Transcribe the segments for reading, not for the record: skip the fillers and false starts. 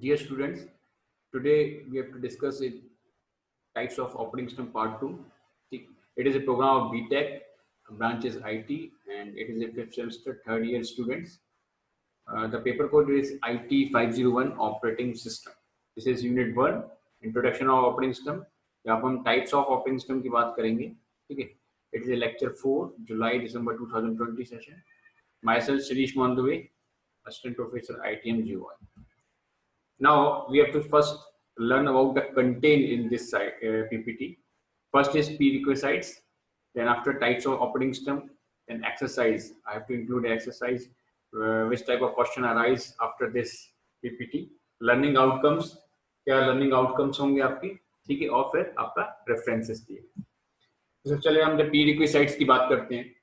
Dear students, today we have to discuss it types of operating system part 2. It is a program of BTech, branch is IT, and it is a fifth semester, third year students. The paper code is IT 501 operating system. This is unit 1, introduction of operating system. यहाँ पर हम types of operating system की बात करेंगे. ठीक है. It is a lecture 4, July-December 2020 session. Myself, Shirish Mandove, Assistant Professor, ITM GUI. Now we have to first learn about the content in this PPT. First is prerequisites, then after types of operating system, then exercise. I have to include exercise, which type of question arise after this PPT. Learning outcomes, क्या learning outcomes होंगे आपकी, ठीक है, और फिर आपका references दिए. तो चलिए हम जब prerequisites की बात करते हैं,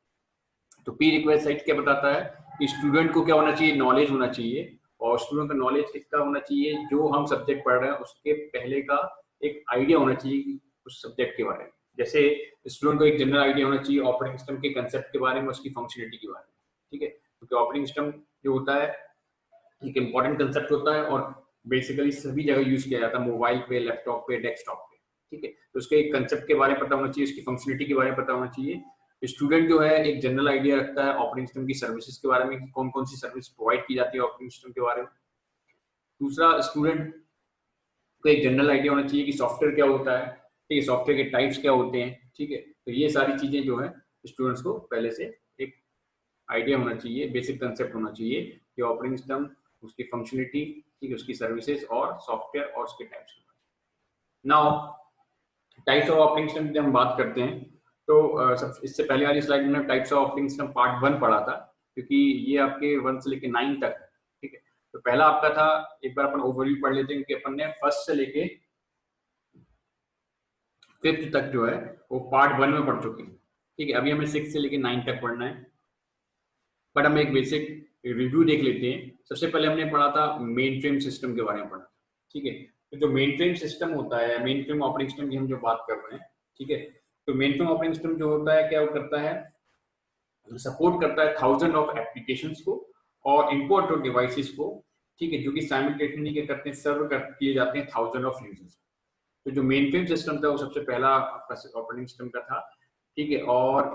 तो prerequisites क्या बताता है कि स्टूडेंट को क्या होना चाहिए, नॉलेज होना चाहिए, और स्टूडेंट का नॉलेज कितना होना चाहिए, जो हम सब्जेक्ट पढ़ रहे हैं उसके पहले का एक आइडिया होना चाहिए उस सब्जेक्ट के बारे में. जैसे स्टूडेंट को एक जनरल आइडिया होना चाहिए ऑपरेटिंग सिस्टम के कंसेप्ट के बारे में, उसकी फंक्शनलिटी के बारे में. ठीक है, क्योंकि ऑपरेटिंग सिस्टम जो होता है एक इंपॉर्टेंट कंसेप्ट होता है और बेसिकली सभी जगह यूज किया जाता है, मोबाइल पे, लैपटॉप पे, डेस्कटॉप पे. ठीक है, तो उसके एक कंसेप्ट के बारे में पता होना चाहिए, उसकी फंक्शनलिटी के बारे में पता होना चाहिए. स्टूडेंट जो है एक जनरल आइडिया रखता है ऑपरेटिंग सिस्टम की सर्विसेज के बारे में, कौन कौन सी सर्विस प्रोवाइड की जाती है ऑपरेटिंग सिस्टम के बारे में. दूसरा, स्टूडेंट को एक जनरल आइडिया होना चाहिए कि सॉफ्टवेयर क्या होता है, ठीक है, सॉफ्टवेयर के टाइप्स क्या होते हैं. ठीक है, तो ये सारी चीजें जो है स्टूडेंट्स को पहले से एक आइडिया होना चाहिए, बेसिक कंसेप्ट होना चाहिए कि ऑपरेटिंग सिस्टम, उसकी फंक्शनलिटी, ठीक है, उसकी सर्विसेज और सॉफ्टवेयर और उसके types. Now types of operating system की हम बात करते हैं, तो इससे पहले वाली स्लाइड में types of operating system part 1 पढ़ा था, क्योंकि ये आपके 1 से लेके 9 तक. ठीक है, तो पहला आपका था, एक बार अपन ओवरव्यू पढ़ लेते हैं, क्योंकि अपन ने फर्स्ट से लेके 5th तक जो है वो पार्ट 1 में पढ़ चुके हैं. ठीक है, अभी हमें 6 से लेके 9 तक पढ़ना है, बट हम एक बेसिक रिव्यू देख लेते हैं. सबसे पहले हमने पढ़ा था मेन फ्रेम सिस्टम के बारे में पढ़ा. ठीक है, तो जो मेन फ्रेम सिस्टम होता है, मेन फ्रेम ऑपरेटिंग सिस्टम की हम जो बात कर रहे हैं, ठीक है, तो मेन फ्रेम ऑपरेटिंग सिस्टम जो होता है क्या वो करता है, सपोर्ट करता है 1000 ऑफ एप्लीकेशंस को और इंपोर्ट ऑफ डिवाइसेस को. ठीक है, जो कि साइमल्टेनियसली क्या करते हैं, सर्व किए जाते हैं 1000 ऑफ यूजर्स. तो जो मेन फ्रेम सिस्टम था वो सबसे पहला ऑपरेटिंग सिस्टम का था. ठीक है, और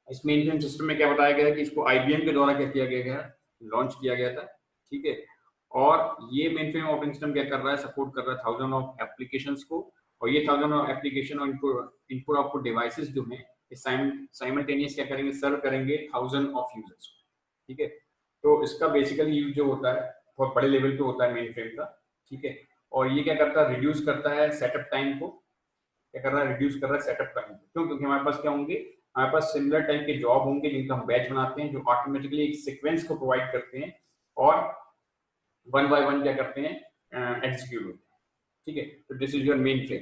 इस मेन फ्रेम सिस्टम में क्या बताया गया है कि इसको आईबीएम के द्वारा क्या किया गया है, लॉन्च किया गया था. ठीक है, और ये मेन फ्रेम ऑपरेटिंग सिस्टम क्या कर रहा है, सपोर्ट कर रहा है 1000 ऑफ एप्लीकेशंस को, और ये 1000 ऑफ एप्लीकेशन और इनपुट आउटपुट डिवाइसेस जो हैं साइमल्टेनियस क्या करेंगे, सर्व करेंगे 1000 ऑफ यूजर्स. ठीक है, तो इसका बेसिकली यूज जो होता है बहुत बड़े लेवल पे होता है मेन फ्रेम का. ठीक है, और ये क्या करता है, रिड्यूस करता है सेटअप टाइम को. क्या कर रहा है, रिड्यूस कर रहा है सेटअप टाइम. क्यों, क्योंकि हमारे पास क्या होंगे, हमारे पास सिमिलर टाइप के जॉब होंगे जिनका हम बैच बनाते हैं, जो ऑटोमेटिकली एक सीक्वेंस को प्रोवाइड करते हैं और वन बाय वन क्या करते हैं, एग्जीक्यूट होते हैं. ठीक है, तो this is your main frame.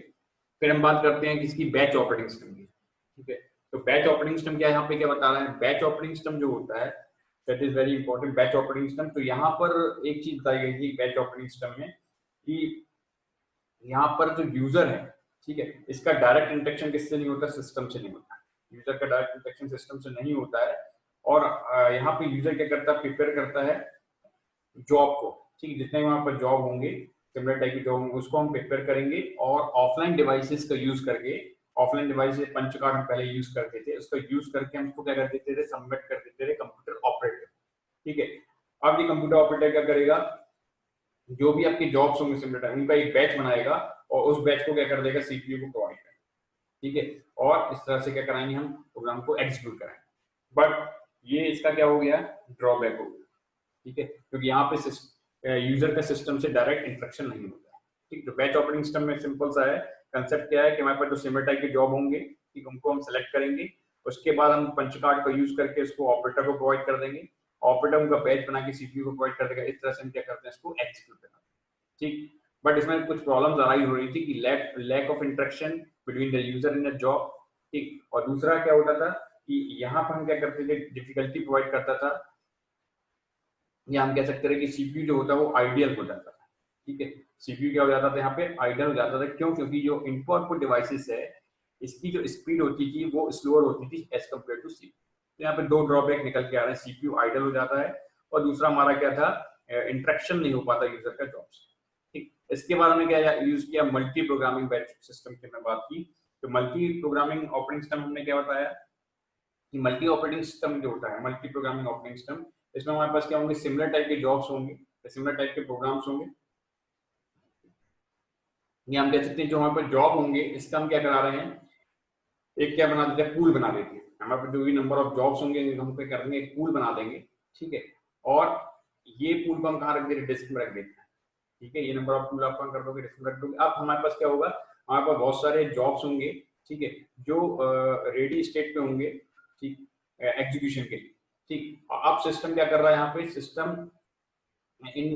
फिर हम बात करते हैं किसकी, बैच ऑपरेटिंग सिस्टम की. ठीक है, तो बैच ऑपरेटिंग सिस्टम क्या यहाँ पे क्या बता रहा है, बैच ऑपरेटिंग सिस्टम जो होता है that is very important. Batch operating system, तो यहाँ पर एक चीज बताई गई थी बैच ऑपरेटिंग सिस्टम में कि यहाँ पर जो यूजर है, ठीक है, इसका डायरेक्ट इंटरेक्शन किससे नहीं होता, सिस्टम से नहीं होता. यूजर का डायरेक्ट इंटरेक्शन सिस्टम से नहीं होता है, और यहाँ पे यूजर क्या करता है, प्रिपेयर करता है जॉब को. ठीक है, जितने वहां पर जॉब होंगे, सिमिलर टाइप की जॉब होंगे, उसको हम प्रिपेयर करेंगे और ऑफलाइन डिवाइसेस का यूज करके, ऑफलाइन डिवाइस पंच कार्ड हम पहले यूज करते थे, उसका यूज करके हम उसको क्या कर देते थे, सबमिट कर देते थे कंप्यूटर ऑपरेटर. ठीक है, अब ये कंप्यूटर ऑपरेटर क्या करेगा, जो भी आपकी जॉब्स होंगे सिमिलर टाइप, उनका एक बैच बनाएगा और उस बैच को क्या कर देगा, सीपीयू को प्रोवाइड करेगा. ठीक है, और इस तरह से क्या कराएंगे, हम प्रोग्राम को एग्जीक्यूट कराएंगे. बट ये इसका क्या हो गया, ड्रॉबैक हो गया. ठीक है, क्योंकि यहाँ पे यूजर का सिस्टम से डायरेक्ट इंटरेक्शन नहीं होता है. ठीक, तो बैच ऑपरेटिंग सिस्टम में सिंपल सा है कंसेप्ट. क्या है कि हमारे पास जो सिमिलर टाइप के जॉब होंगे, ठीक, उनको हम सेलेक्ट करेंगे, उसके बाद हम पंच कार्ड का यूज करके उसको ऑपरेटर को प्रोवाइड कर देंगे, ऑपरेटर उनका बैच बना के सीपीयू को प्रोवाइड कर देगा. इस तरह से हम क्या करते हैं, इसको एग्जीक्यूट करते हैं. ठीक, बट इसमें कुछ प्रॉब्लम्स आ रही हो रही थी कि lack of interaction between the user in the job. ठीक, और दूसरा क्या होता था कि यहाँ पर हम क्या करते थे, डिफिकल्टी प्रोवाइड करता था, या हम कह सकते हैं कि सीपीयू जो होता है वो आइडियल हो जाता था. ठीक है, सीपीयू क्या हो जाता था, यहाँ पे आइडियल हो जाता था. क्यों, क्योंकि जो इनपुट आउटपुट डिवाइसेस है, इसकी जो स्पीड होती थी वो स्लोअर होती थी एज कम्पेयर टू सीपीयू. तो यहाँ पे 2 ड्रॉबैक निकल के आ रहे हैं, सीपीयू आइडियल हो जाता है और दूसरा हमारा क्या था, इंटरेक्शन नहीं हो पाता यूजर का जॉब से. इसके बाद हमने क्या यूज किया, मल्टी प्रोग्रामिंग बैच सिस्टम की हमने बात की। तो मल्टी प्रोग्रामिंग ऑपरेटिंग सिस्टम हमने क्या बताया कि मल्टी ऑपरेटिंग सिस्टम जो होता है, मल्टी प्रोग्रामिंग ऑपरेटिंग सिस्टम, इसमें हमारे पास क्या होंगे, सिमिलर टाइप के जॉब्स होंगे, सिमिलर टाइप के प्रोग्राम्स होंगे, ये हम कह सकते हैं जो हमारे पास जॉब होंगे इसका हम क्या करा रहे हैं, एक क्या बना देते हैं, पूल बना देते हैं। हमारे पास जो भी नंबर ऑफ जॉब्स होंगे हम क्या करेंगे, एक पूल बना देंगे, ठीक है। और ये पूल को हम कहाँ रख देंगे, डिस्क में रख देते हैं, ठीक है। ये नंबर ऑफ पूल आप कर दोगे, डिस्क में रख दोगे। अब हमारे पास क्या होगा, हमारे पास बहुत सारे जॉब्स होंगे, ठीक है, जो रेडी स्टेट पे होंगे, ठीक, एग्जीक्यूशन के लिए, ठीक। अब सिस्टम क्या कर रहा है, यहाँ पे सिस्टम इन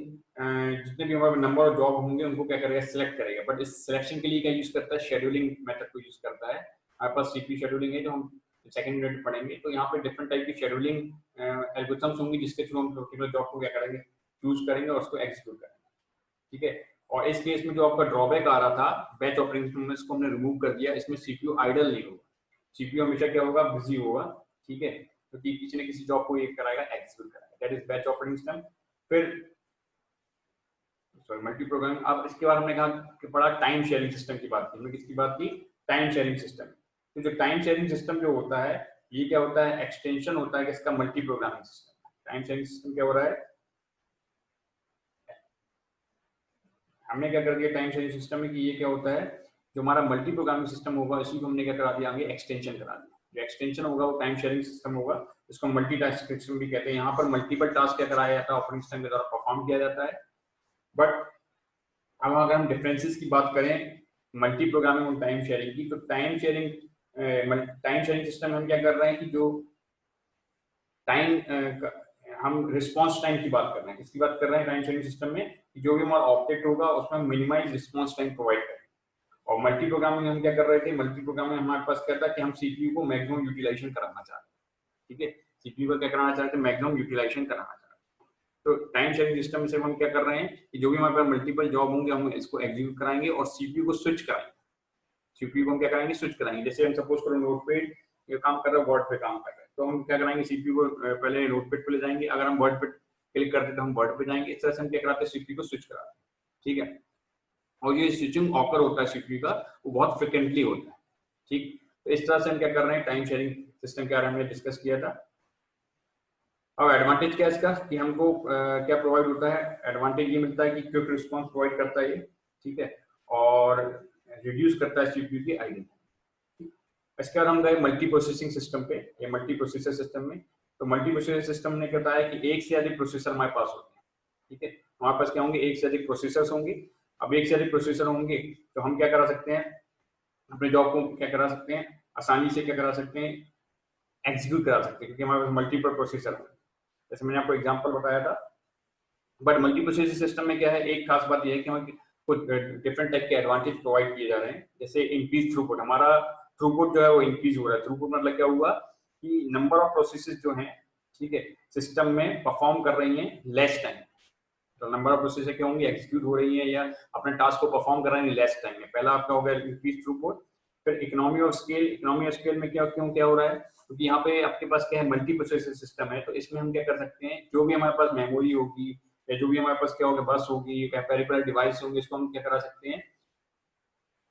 जितने भी हमारे नंबर ऑफ जॉब होंगे उनको क्या करेगा, सिलेक्ट करेगा। बट इस सिलेक्शन के लिए क्या यूज करता है, शेड्यूलिंग मेथड को यूज करता है। हमारे पास सीपीयू शेड्यूलिंग है जो हम सेकंड यूनिट पढ़ेंगे। तो यहाँ पे डिफरेंट टाइप की शेड्यूलिंग एल्गोरिथम्स होंगी जिसके थ्रू हम पर्टिकुलर जॉब को क्या करेंगे, चूज करेंगे और उसको एग्जीक्यूट करेंगे, ठीक है। और इस केस में जो आपका ड्रॉबैक आ रहा था बैच ऑपरेटिंग सिस्टम में, इसको हमने रिमूव कर दिया। इसमें सीपीयू आइडल नहीं होगा, सीपीयू हमेशा क्या होगा, बिजी होगा, ठीक है। तो किसी न किसी जॉब को ये कराएगा, एग्जीक्यूट कराएगा, that is batch operating system. फिर सॉरी मल्टी प्रोग्रामिंग। अब इसके बाद हमने कहा कि पढ़ा टाइम शेयरिंग सिस्टम की बात की। हमने किसकी बात की, टाइम शेयरिंग सिस्टम। तो जो टाइम शेयरिंग सिस्टम जो होता है, ये क्या होता है, एक्सटेंशन होता है किसका, multi programming system. Time sharing system क्या हो रहा है, हमने क्या कर दिया टाइम शेयरिंग सिस्टम में कि ये क्या होता है, जो हमारा मल्टी प्रोग्रामिंग सिस्टम होगा इसी को हमने क्या करा दिया, आगे एक्सटेंशन करा दिया। जो एक्सटेंशन होगा वो टाइम शेयरिंग सिस्टम होगा, इसको मल्टी टास्क सिस्टम भी कहते हैं। यहाँ पर मल्टीपल टास्क क्या कराया जाता है, ऑपरेटिंग सिस्टम के द्वारा परफॉर्म किया जाता है। बट अब अगर हम डिफरेंसेस की बात करें मल्टी प्रोग्रामिंग और टाइम शेयरिंग की, तो टाइम शेयरिंग सिस्टम में हम क्या कर रहे हैं कि जो टाइम हम रिस्पांस टाइम की बात कर रहे हैं। किसकी बात कर रहे हैं टाइम शेयरिंग सिस्टम में, कि जो भी हमारा ऑब्जेक्ट होगा उसमें मिनिमाइज रिस्पांस टाइम प्रोवाइड करें। और मल्टी प्रोग्रामिंग में हम क्या कर रहे थे, मल्टी प्रोग्रामिंग हमारे पास क्या था कि हम सीपीयू को मैक्सिमम यूटिलाइजेशन कराना चाहते हैं, ठीक है। सीपीयू का क्या कराना चाहते हैं, मैक्सिमम यूटिलाइजेशन कराना चाहते हैं। तो टाइम शेयरिंग सिस्टम से हम क्या कर रहे हैं कि जो भी हमारे पास मल्टीपल जॉब होंगे हम इसको एग्जीक्यूट कराएंगे और सीपीयू को स्विच कराएंगे। सीपीयू को हम क्या कराएंगे, स्विच कराएंगे। जैसे हम सपोज करो नोटपैड ये काम कर रहे हैं, वर्ड पे काम कर रहे हैं, तो हम क्या कराएंगे, सीपीयू को पहले नोटपैड पे ले जाएंगे। अगर हम वर्ड पे क्लिक करते तो हम वर्ड पे जाएंगे। इस तरह से हम क्या कराते हैं, सीपीयू को स्विच कराते हैं, ठीक है। और ये स्विचिंग ऑकर होता है सीपीयू का, वो बहुत फ्रिक्वेंटली होता है, ठीक। तो इस तरह से हम क्या कर रहे हैं, टाइम शेयरिंग सिस्टम के बारे में हमने डिस्कस किया था। अब एडवांटेज क्या है इसका कि हमको क्या प्रोवाइड होता है, एडवांटेज ये मिलता है कि क्विक रिस्पांस प्रोवाइड करता है ये, ठीक है। और रिड्यूस करता है सीपीयू की आइडल। इसके बाद हम गए मल्टी प्रोसेसिंग सिस्टम पे, ये मल्टी प्रोसेसर सिस्टम में। तो मल्टी प्रोसेसर सिस्टम ने क्या बताया कि एक से अधिक प्रोसेसर हमारे पास होते हैं, ठीक है। हमारे पास क्या होंगे, एक से अधिक प्रोसेसर्स होंगे। अब एक से अधिक प्रोसेसर होंगे तो हम क्या करा सकते हैं, अपने जॉब को क्या करा सकते हैं, आसानी से क्या करा सकते हैं, एग्जीक्यूट करा सकते हैं, क्योंकि हमारे पास मल्टीपल प्रोसेसर है। जैसे मैंने आपको एग्जांपल बताया था। बट मल्टी प्रोसेसर सिस्टम में क्या है, एक खास बात यह है कि हमें कुछ डिफरेंट टाइप के एडवांटेज प्रोवाइड किए जा रहे हैं। जैसे इंक्रीज थ्रूपुट, हमारा थ्रूपुट जो है वो इंक्रीज हो रहा है। थ्रूपुट मतलब क्या हुआ कि नंबर ऑफ प्रोसेसेस जो हैं, ठीक है, सिस्टम में परफॉर्म कर रही हैं लेस टाइम। तो नंबर ऑफ प्रोसेसेस क्या होंगी, एग्जीक्यूट हो रही हैं या अपने टास्क को परफॉर्म कर रहे हैं लेस टाइम में। पहला आपका हो गया इंक्रीज थ्रूपुट। फिर economy of scale, economy of scale में क्या हो रहा है, क्योंकि यहाँ पे आपके पास क्या है, मल्टी प्रोसेसर सिस्टम है। तो इसमें हम क्या कर सकते हैं, जो भी हमारे पास मेमोरी होगी या जो भी हमारे पास क्या होगा, बस होगी या पेरिफेरल डिवाइस होंगे, इसको हम क्या करा सकते हैं,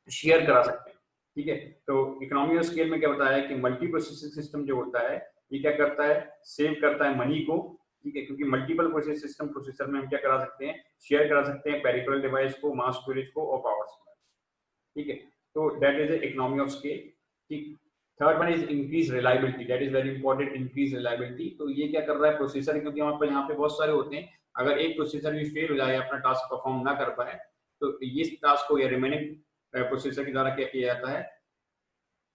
शेयर करा सकते हैं, ठीक है। तो इकोनॉमी ऑफ स्केल में क्या होता है कि मल्टी प्रोसेसर सिस्टम जो होता है ये क्या करता है, सेव करता है मनी को, ठीक है। क्योंकि मल्टीपल प्रोसेसर सिस्टम प्रोसेसर में हम क्या करा सकते हैं, शेयर करा सकते हैं पेरिफेरल डिवाइस को, मास स्टोरेज को और पावर सप्लाई, ठीक है। तो that is economy of scale, ठीक। Third one is increase reliability, that is very important, increase reliability. तो ये क्या कर रहा है प्रोसेसर, क्योंकि हमारे पास यहाँ पे बहुत सारे होते हैं, अगर एक प्रोसेसर भी फेल हो जाए, अपना टास्क परफॉर्म ना कर पाए, तो ये टास्क को या रिमेनिंग प्रोसेसर के द्वारा क्या किया जाता है,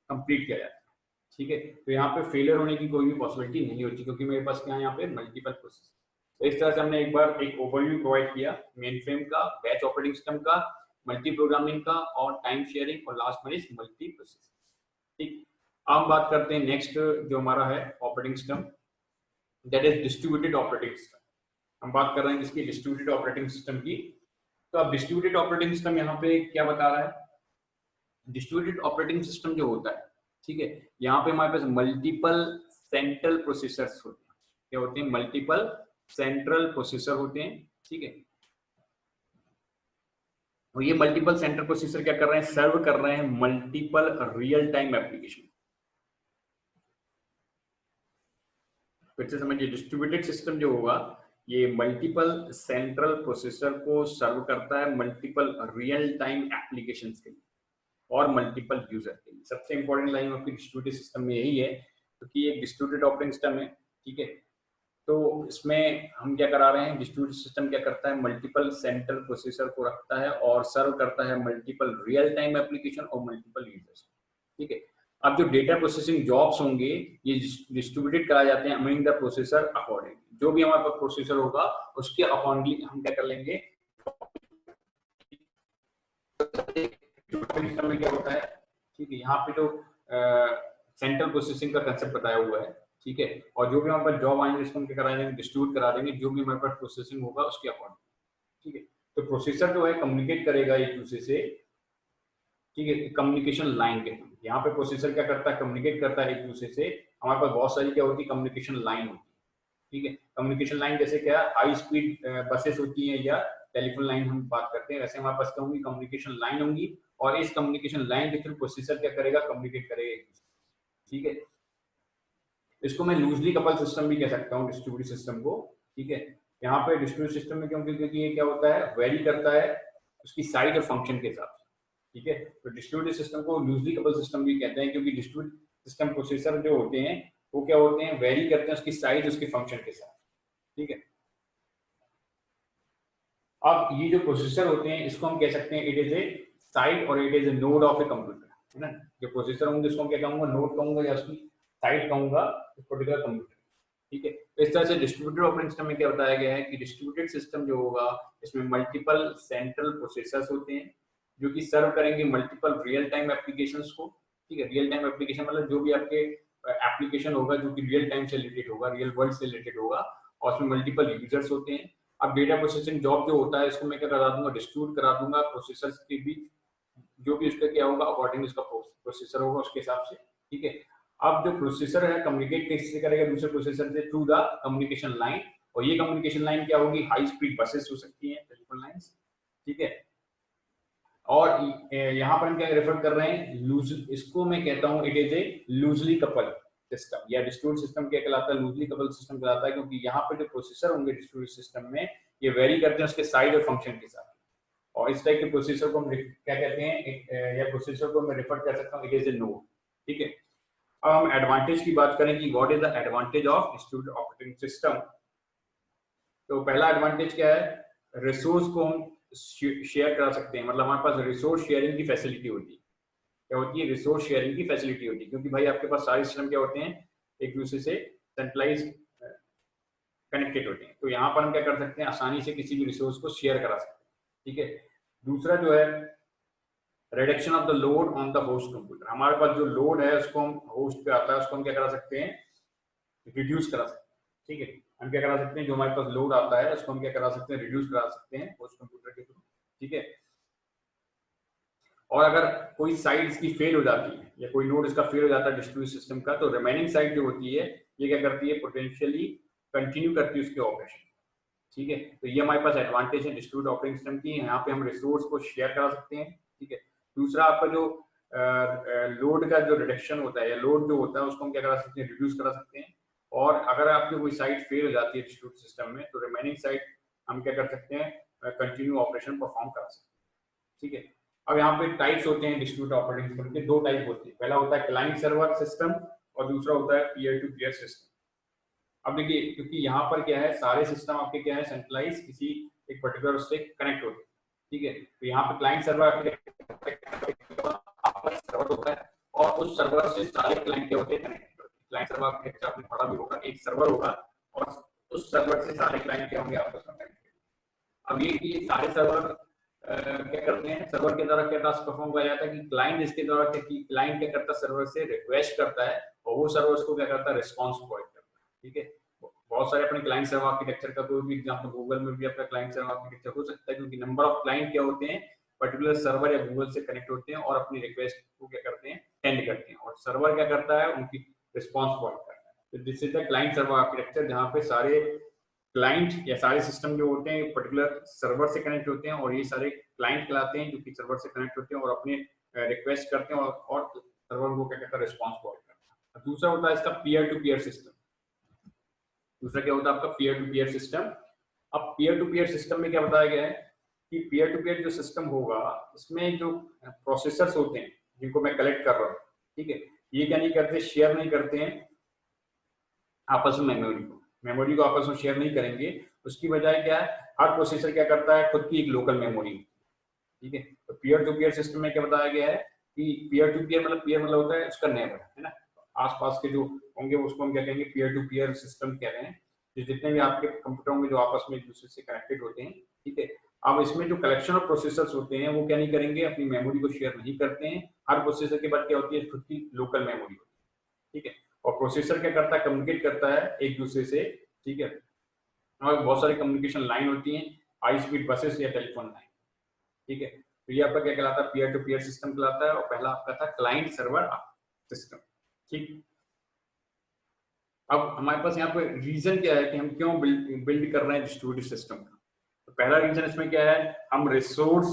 कंप्लीट किया जाता है, ठीक है। तो यहाँ पे फेलियर होने की कोई भी पॉसिबिलिटी नहीं होती, क्योंकि मेरे पास क्या है यहाँ पे मल्टीपल प्रोसेसर। तो इस तरह से हमने एक बार एक ओवरव्यू प्रोवाइड किया मेन फ्रेम का, बैच ऑपरेटिंग सिस्टम का, मल्टी प्रोग्रामिंग का और टाइम शेयरिंग, और लास्ट में इज मल्टी प्रोसेसर, ठीक। अब हम बात करते हैं नेक्स्ट जो हमारा है operating system, that is distributed operating system. हम बात कर रहे हैं इसकी डिस्ट्रीब्यूटेड ऑपरेटिंग सिस्टम की। तो अब डिस्ट्रीब्यूटेड ऑपरेटिंग सिस्टम यहाँ पे क्या बता रहा है, डिस्ट्रीब्यूटेड ऑपरेटिंग सिस्टम जो होता है, ठीक है, यहाँ पे हमारे पास मल्टीपल सेंट्रल प्रोसेसर्स होते हैं। क्या होते हैं, मल्टीपल सेंट्रल प्रोसेसर होते हैं, ठीक है। और ये मल्टीपल सेंट्रल प्रोसेसर क्या कर रहे हैं, सर्व कर रहे हैं मल्टीपल रियल टाइम एप्लीकेशन। फिर से समझिए, डिस्ट्रीब्यूटेड सिस्टम जो होगा ये मल्टीपल सेंट्रल प्रोसेसर को सर्व करता है मल्टीपल रियल टाइम एप्लीकेशंस के लिए और मल्टीपल यूजर के लिए। सबसे इंपॉर्टेंट लाइन आपकी डिस्ट्रीब्यूटेड सिस्टम में यही है, क्योंकि ये डिस्ट्रीब्यूटेड ऑपरेटिंग सिस्टम है, ठीक है। तो इसमें हम क्या करा रहे हैं, डिस्ट्रीब्यूटेड सिस्टम क्या करता है, मल्टीपल सेंट्रल प्रोसेसर को रखता है और सर्व करता है मल्टीपल रियल टाइम एप्लीकेशन और मल्टीपल यूजर्स, ठीक है। अब जो डेटा प्रोसेसिंग जॉब्स होंगे ये डिस्ट्रीब्यूटेड कराए जाते हैं अमंग द प्रोसेसर अकॉर्डिंग। जो भी हमारे पास प्रोसेसर होगा उसके अकॉर्डिंगली हम क्या कर लेंगे, सिस्टम में क्या होता है, ठीक है। यहाँ पे जो सेंट्रल प्रोसेसिंग का कंसेप्ट बताया हुआ है, ठीक है। और जो भी हमारे पास जॉब आएंगे इसको हम क्या करा देंगे, डिस्ट्रीब्यूट करा देंगे जो भी हमारे पास प्रोसेसिंग होगा उसके अकॉर्डिंग, ठीक है। तो प्रोसेसर जो है कम्युनिकेट करेगा एक दूसरे से, ठीक है, कम्युनिकेशन लाइन के थ्रू। यहाँ पे प्रोसेसर क्या करता है, कम्युनिकेट करता है एक दूसरे से। हमारे पास बहुत सारी क्या होती है, कम्युनिकेशन लाइन होती है, ठीक है। कम्युनिकेशन लाइन जैसे क्या, हाई स्पीड बसेस होती हैं या टेलीफोन लाइन हम बात करते हैं, वैसे हमारे पास क्या होंगी, कम्युनिकेशन लाइन होंगी। और इस कम्युनिकेशन लाइन के थ्रू प्रोसेसर क्या करेगा, कम्युनिकेट करेगा एक दूसरे, ठीक है। इसको मैं लूजली कपल सिस्टम भी कह सकता हूँ डिस्ट्रीब्यूटेड सिस्टम को, ठीक है। यहाँ पे डिस्ट्रीब्यूटेड सिस्टम में क्योंकि ये क्या होता है, वेरी करता है उसकी साइज और फंक्शन के हिसाब से, ठीक है। तो डिस्ट्रीब्यूटेड सिस्टम को लूजली कपल सिस्टम भी कहते हैं, क्योंकि डिस्ट्रीब्यूटेड सिस्टम प्रोसेसर जो होते हैं वो क्या होते हैं, वेरी करते हैं उसकी साइज उसके फंक्शन के साथ, ठीक है। अब ये जो प्रोसेसर होते हैं इसको हम कह सकते हैं इट इज ए साइड और it is a node of a computer, है ना। जो प्रोसेसर होंगे उसको हम क्या कहूंगा, नोड कहूंगा या उसकी साइड कहूंगा इस पर्टिकुलर कंप्यूटर, ठीक है। तो इस तरह से डिस्ट्रीब्यूटेड ऑपरेटिंग सिस्टम में क्या बताया गया है कि डिस्ट्रीब्यूटेड सिस्टम जो होगा इसमें मल्टीपल सेंट्रल प्रोसेसर्स होते हैं जो कि सर्व करेंगे मल्टीपल रियल टाइम एप्लीकेशंस को, ठीक है। रियल टाइम एप्लीकेशन मतलब जो भी आपके एप्लीकेशन होगा जो कि रियल टाइम से रिलेटेड होगा, रियल वर्ल्ड से रिलेटेड होगा, और उसमें मल्टीपल यूजर्स होते हैं। अब डेटा प्रोसेसिंग जॉब जो होता है इसको मैं क्या करा दूंगा, डिस्ट्रीब्यूट करा दूंगा प्रोसेसर्स के बीच, जो भी उसका क्या होगा अकॉर्डिंग उसका प्रोसेसर होगा उसके हिसाब से, ठीक है। अब जो प्रोसेसर है कम्युनिकेट किससे करेगा, दूसरे प्रोसेसर से थ्रू द कम्युनिकेशन लाइन। और ये कम्युनिकेशन लाइन क्या होगी, हाई स्पीड बसेस हो सकती हैं, टेलीफोन लाइंस, ठीक है। और यहाँ पर हम क्या रेफर कर रहे हैं, लूज, इसको मैं कहता हूँ it is a loosely couple system या डिस्ट्रीब्यूटेड सिस्टम क्या कहलाता है, लूजली कपल सिस्टम कहलाता है, क्योंकि यहाँ पे जो प्रोसेसर होंगे डिस्ट्रीब्यूटेड सिस्टम में ये वेरी करते हैं उसके साइज और फंक्शन के साथ। और इस टाइप के प्रोसेसर को हम क्या कहते हैं, या प्रोसेसर को मैं रेफर कर सकता हूँ इट इज ए नोड, ठीक है। अब हम एडवांटेज की बात करें कि what is the advantage of distributed operating system. तो पहला एडवांटेज क्या है, रिसोर्स को हम शेयर करा सकते हैं, मतलब हमारे पास रिसोर्स शेयरिंग की फैसिलिटी होती है। क्या होती है, रिसोर्स शेयरिंग की फैसिलिटी होती है, क्योंकि भाई आपके पास सारे सिस्टम क्या होते हैं, एक दूसरे से सेंट्रलाइज कनेक्टेड होते हैं। तो यहाँ पर हम क्या कर सकते हैं, आसानी से किसी भी रिसोर्स को शेयर करा सकते हैं, ठीक है। दूसरा जो है reduction of the load on the host computer, हमारे पास जो लोड है उसको हम होस्ट पे आता है उसको हम क्या करा सकते हैं, रिड्यूस करा सकते हैं, ठीक है। हम क्या करा सकते हैं, जो हमारे पास लोड आता है उसको हम क्या करा सकते हैं, रिड्यूस करा सकते हैं होस्ट कंप्यूटर के थ्रू, ठीक है। और अगर कोई साइड इसकी फेल हो जाती है या कोई नोड इसका फेल हो जाता है डिस्ट्रीब्यूटेड सिस्टम का, तो रिमेनिंग साइड जो होती है ये क्या करती है, पोटेंशियली कंटिन्यू करती है उसके ऑपरेशन, ठीक है। तो ये हमारे पास एडवांटेज है डिस्ट्रीब्यूटेड ऑपरेटिंग सिस्टम की, यहाँ पे हम रिसोर्स को शेयर करा सकते हैं, ठीक है। दूसरा आपका जो लोड का जो रिडक्शन होता है या लोड जो होता है उसको हम क्या करा सकते हैं, रिड्यूस करा सकते हैं। और अगर आपकी कोई साइट फेल हो जाती है डिस्ट्रीब्यूटेड सिस्टम में तो रिमेनिंग साइट हम क्या कर सकते हैं, कंटिन्यू ऑपरेशन परफॉर्म करा सकते हैं, ठीक है। अब यहाँ पे टाइप्स होते हैं डिस्ट्रीब्यूटेड ऑपरेटिंग सिस्टम के, दो टाइप होते हैं, पहला होता है क्लाइंट सर्वर सिस्टम और दूसरा होता है पीयर टू पीयर सिस्टम। अब देखिए क्योंकि यहाँ पर क्या है, सारे सिस्टम आपके क्या है, सेंट्रलाइज किसी एक पर्टिकुलर से कनेक्ट होते हैं, ठीक है। तो यहाँ पे क्लाइंट सर्वर सर्वर होता है और उस सर्वर से सारे क्लाइंट क्या होते हैं, कनेक्ट होते हैं। क्लाइंट सर्वर आपने पढ़ा भी होगा, एक सर्वर होगा और उस सर्वर से सारे क्लाइंट क्या होंगे, आपस में कनेक्ट। अब ये सारे सर्वर क्या करते हैं, सर्वर के द्वारा क्या टास्क परफॉर्म किया जाता है कि क्लाइंट इसके द्वारा क्या, कि क्लाइंट क्या करता है, सर्वर से रिक्वेस्ट करता है और वो सर्वर उसको क्या करता है, रिस्पॉन्स प्रोवाइड करता है, ठीक है। बहुत सारे अपने क्लाइंट सर्वर आर्किटेक्चर का कोई भी एग्जांपल गूगल में भी आपका क्लाइंट सर्वर आर्किटेक्चर हो सकता है, क्योंकि नंबर ऑफ क्लाइंट क्या होते हैं, पर्टिकुलर सर्वर या गूगल से कनेक्ट होते हैं और अपनी रिक्वेस्ट को क्या करते हैं, सेंड करते हैं, और सर्वर क्या करता है, उनकी रिस्पॉन्स प्रोवाइड करता है। तो this is the client server architecture, जहाँ पे सारे क्लाइंट या सारे सिस्टम जो होते हैं पर्टिकुलर सर्वर से कनेक्ट होते हैं और ये सारे क्लाइंट कहलाते हैं, जो कि सर्वर से कनेक्ट होते हैं और अपने रिक्वेस्ट करते हैं और सर्वर को क्या कहता है, रिस्पॉन्स प्रोवाइड करता है। दूसरा होता है इसका पीयर टू पीयर सिस्टम। दूसरा क्या होता है आपका पीयर टू पीयर सिस्टम। अब पीयर टू पीयर सिस्टम में क्या बताया गया है कि पीयर टू पीयर जो सिस्टम होगा, इसमें जो प्रोसेसर्स होते हैं जिनको मैं कलेक्ट कर रहा हूँ, ठीक है, ये क्या नहीं करते, शेयर नहीं करते हैं आपस में मेमोरी को आपस में शेयर नहीं करेंगे। उसकी वजह क्या है, हर प्रोसेसर क्या करता है, खुद की एक लोकल मेमोरी, ठीक है। तो पीयर टू पीयर सिस्टम में क्या बताया गया है कि पीयर टू पीयर मतलब होता है उसका नेबर, है ना, आसपास के जो होंगे उसको हम क्या कहेंगे, पीयर टू पीयर सिस्टम कह रहे हैं। जो जितने भी आपके कंप्यूटर होंगे जो आपस में एक दूसरे से कनेक्टेड होते हैं, ठीक है। अब इसमें जो कलेक्शन ऑफ प्रोसेसर्स होते हैं वो क्या नहीं करेंगे, अपनी मेमोरी को शेयर नहीं करते हैं। हर प्रोसेसर के बाद क्या होती है, खुद की लोकल मेमोरी होती है, ठीक है। और प्रोसेसर क्या करता है, कम्युनिकेट करता है एक दूसरे से, ठीक है। और बहुत सारी कम्युनिकेशन लाइन होती हैं, हाई स्पीड बसेस या टेलीफोन लाइन, ठीक है। तो ये आपका क्या कहलाता है, पीयर टू पीयर सिस्टम कहलाता है। और पहला आपका था क्लाइंट सर्वर सिस्टम, ठीक। अब हमारे पास यहाँ पे रीजन क्या है कि हम क्यों बिल्ड कर रहे हैं डिस्ट्रीब्यूटेड सिस्टम का। तो पहला रीजन इसमें क्या है, हम रिसोर्स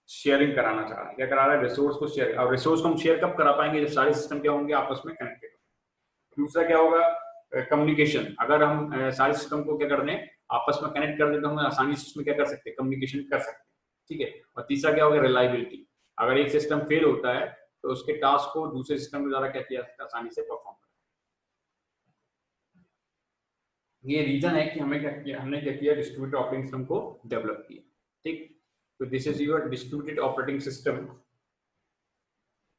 शेयरिंग कराना चाह रहे हैं। क्या करा रहे हैं, रिसोर्स को शेयर। और रिसोर्स को हम शेयर कब करा पाएंगे, जब सारे सिस्टम क्या होंगे, आपस में कनेक्टेड। दूसरा क्या होगा, कम्युनिकेशन। अगर हम सारे सिस्टम को क्या कर दें, आपस में कनेक्ट कर दें, तो हम आसानी से उसमें क्या कर सकते हैं, कम्युनिकेशन कर सकते हैं, ठीक है। और तीसरा क्या होगा, रिलायबिलिटी। अगर एक सिस्टम फेल होता है तो उसके टास्क को दूसरे सिस्टम के द्वारा क्या किया सकता है, आसानी से परफॉर्म। ये रीजन है कि हमें क्या किया, हमने क्या किया, डिस्ट्रीब्यूटेड ऑपरेटिंग सिस्टम को डेवलप किया, ठीक। तो this is your distributed operating system.